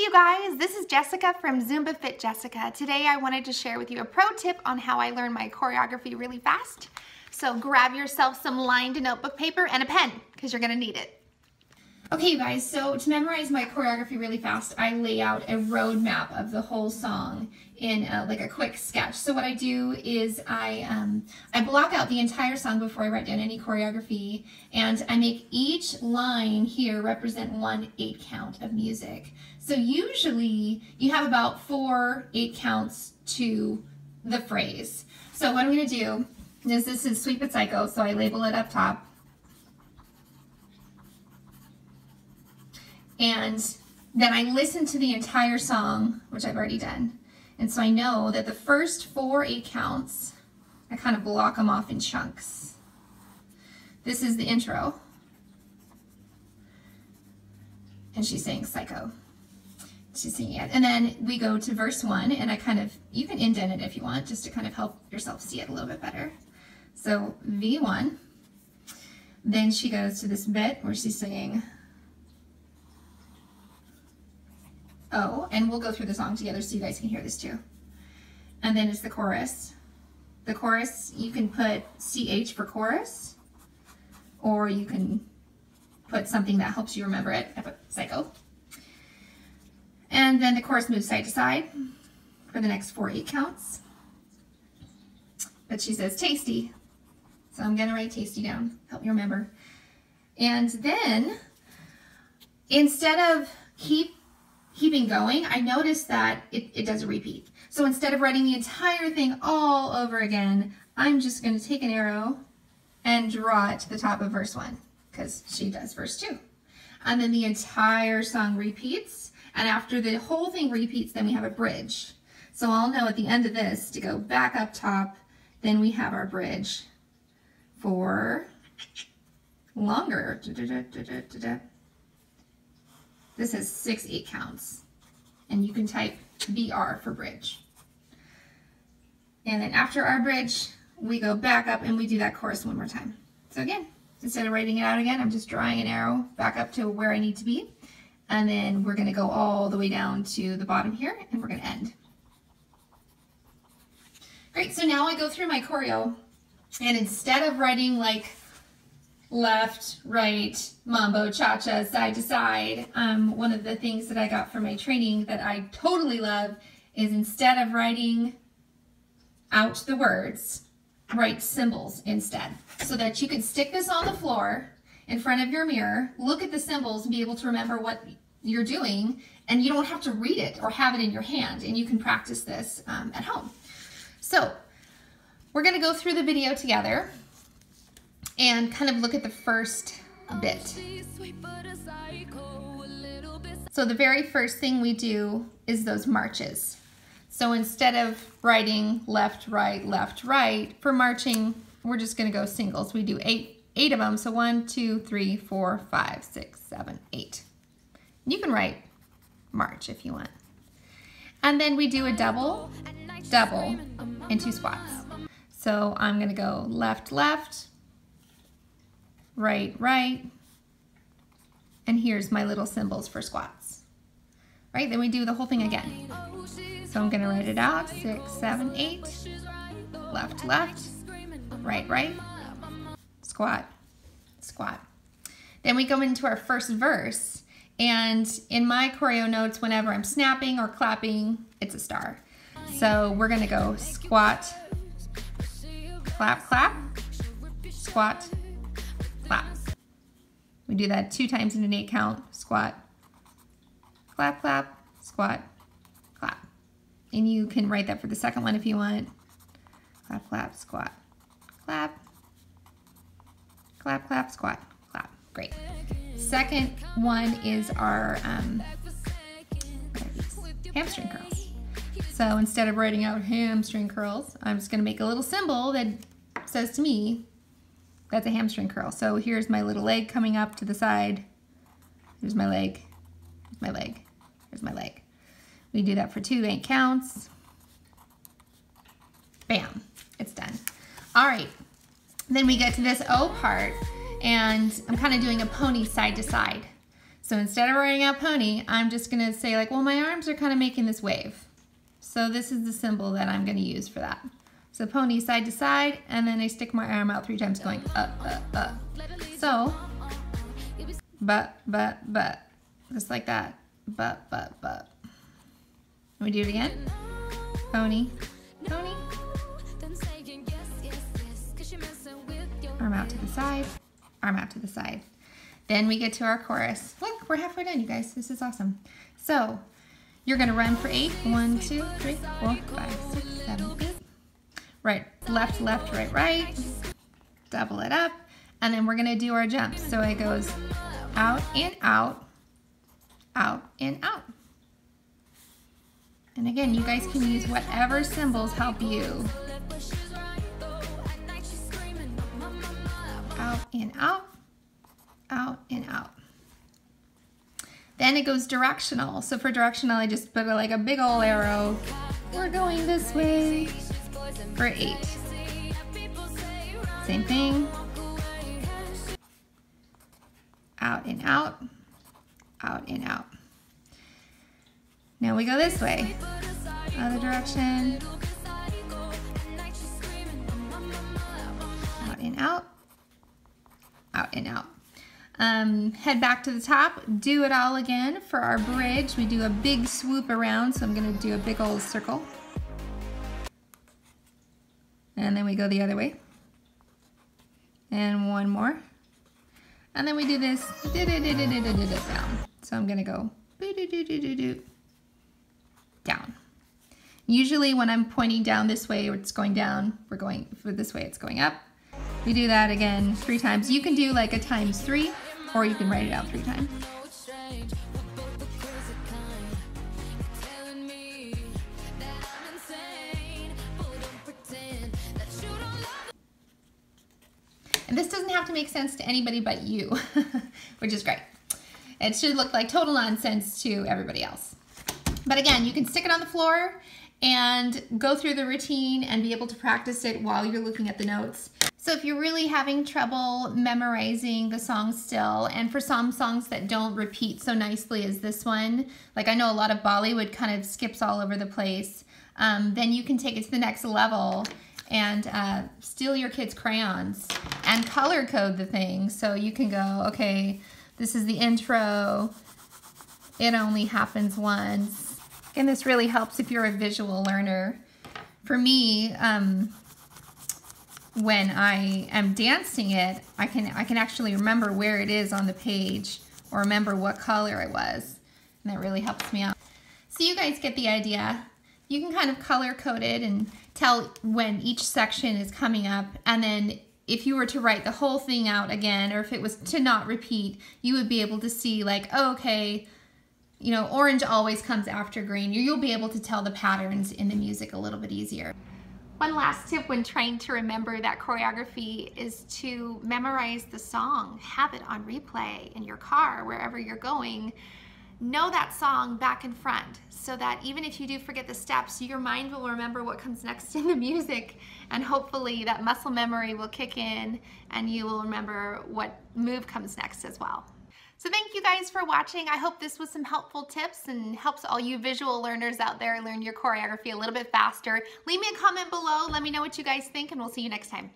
you guys, this is Jessica from ZumbaFitJessica. Today I wanted to share with you a pro tip on how I learn my choreography really fast. So grab yourself some lined notebook paper and a pen because you're going to need it. Okay, you guys, so to memorize my choreography really fast, I lay out a roadmap of the whole song in like a quick sketch. So what I do is I block out the entire song before I write down any choreography, and I make each line here represent 1 8 count of music. So usually you have about 4 8 counts to the phrase. So what I'm going to do is, this is Sweet But Psycho, so I label it up top. And then I listen to the entire song, which I've already done. And so I know that the first 4 8 counts, I kind of block them off in chunks. This is the intro. And she's saying psycho. She's singing it. And then we go to verse 1, and I kind of, you can indent it if you want, just to kind of help yourself see it a little bit better. So V1. Then she goes to this bit where she's singing Oh, and we'll go through the song together so you guys can hear this too. And then it's the chorus. The chorus, you can put CH for chorus, or you can put something that helps you remember it. I put psycho. And then the chorus moves side to side for the next 4 8 counts. But she says tasty. So I'm gonna write tasty down, help you remember. And then, instead of keeping going, I noticed that it does a repeat. So instead of writing the entire thing all over again, I'm just going to take an arrow and draw it to the top of verse 1, because she does verse 2. And then the entire song repeats, and after the whole thing repeats, then we have a bridge. So I'll know at the end of this to go back up top, then we have our bridge for longer. This has 6 8 counts, and you can type BR for bridge. And then after our bridge, we go back up and we do that chorus one more time. So again, instead of writing it out again, I'm just drawing an arrow back up to where I need to be, and then we're gonna go all the way down to the bottom here, and we're gonna end. Great, so now I go through my choreo, and instead of writing like left, right, mambo, cha-cha, side to side. One of the things that I got from my training that I totally love is, instead of writing out the words, write symbols instead. So that you can stick this on the floor in front of your mirror, look at the symbols and be able to remember what you're doing, and you don't have to read it or have it in your hand, and you can practice this at home. So we're gonna go through the video together and kind of look at the first bit. So the very first thing we do is those marches. So instead of writing left, right, for marching, we're just gonna go singles. We do eight of them, so 1, 2, 3, 4, 5, 6, 7, 8. You can write march if you want. And then we do a double, and 2 squats. So I'm gonna go left, left, right, right, and here's my little symbols for squats. Right, then we do the whole thing again. So I'm gonna write it out, 6, 7, 8, left, left, right, right, squat, squat. Then we go into our first verse, and in my choreo notes, whenever I'm snapping or clapping, it's a star. So we're gonna go squat, clap, clap, squat, clap. We do that 2 times in an 8 count. Squat, clap, clap, squat, clap. And you can write that for the second one if you want. Clap, clap, squat, clap, clap, clap, squat, clap. Great. Second one is our hamstring curls. So instead of writing out hamstring curls, I'm just going to make a little symbol that says to me, that's a hamstring curl. So here's my little leg coming up to the side. Here's my leg, here's my leg, here's my leg. We do that for 2 8 counts. Bam, it's done. All right, then we get to this O part, and I'm kind of doing a pony side to side. So instead of writing out pony, I'm just gonna say like, well, my arms are kind of making this wave. So this is the symbol that I'm gonna use for that. So pony side to side, and then I stick my arm out 3 times going up, up, up. So, but, just like that, but. Let me do it again. Pony, pony. Arm out to the side, arm out to the side. Then we get to our chorus. Look, we're halfway done, you guys. This is awesome. So, you're gonna run for 8. 1, 2, 3, 4, 5, 6, 7, 8. Right, left, left, right, right. Double it up. And then we're gonna do our jumps. So it goes out and out, out and out. And again, you guys can use whatever symbols help you. Out and out, out and out. Then it goes directional. So for directional, I just put like a big old arrow. We're going this way for 8. Same thing. Out and out, out and out. Now we go this way. Other direction. Out and out, out and out. Head back to the top, do it all again for our bridge. We do a big swoop around, so I'm gonna do a big old circle. And then we go the other way. And one more. And then we do this down. So I'm gonna go down. Usually when I'm pointing down this way, it's going down. We're going for this way, it's going up. We do that again 3 times. You can do like a times 3, or you can write it out 3 times. And this doesn't have to make sense to anybody but you, which is great. It should look like total nonsense to everybody else. But again, you can stick it on the floor and go through the routine and be able to practice it while you're looking at the notes. So if you're really having trouble memorizing the song still, and for some songs that don't repeat so nicely as this one, like I know a lot of Bollywood kind of skips all over the place, then you can take it to the next level and steal your kids' crayons and color code the thing. So you can go, okay, this is the intro, it only happens once. And this really helps if you're a visual learner. For me, when I am dancing it, I can actually remember where it is on the page or remember what color it was. And that really helps me out. So you guys get the idea. You can kind of color code it and tell when each section is coming up. And then if you were to write the whole thing out again, or if it was to not repeat, you would be able to see like, oh, okay, you know, orange always comes after green. You'll be able to tell the patterns in the music a little bit easier. One last tip when trying to remember that choreography is to memorize the song. Have it on replay in your car, wherever you're going. Know that song back and front so that even if you do forget the steps, your mind will remember what comes next in the music, and hopefully that muscle memory will kick in and you will remember what move comes next as well. So thank you guys for watching. I hope this was some helpful tips and helps all you visual learners out there learn your choreography a little bit faster. Leave me a comment below. Let me know what you guys think, and we'll see you next time.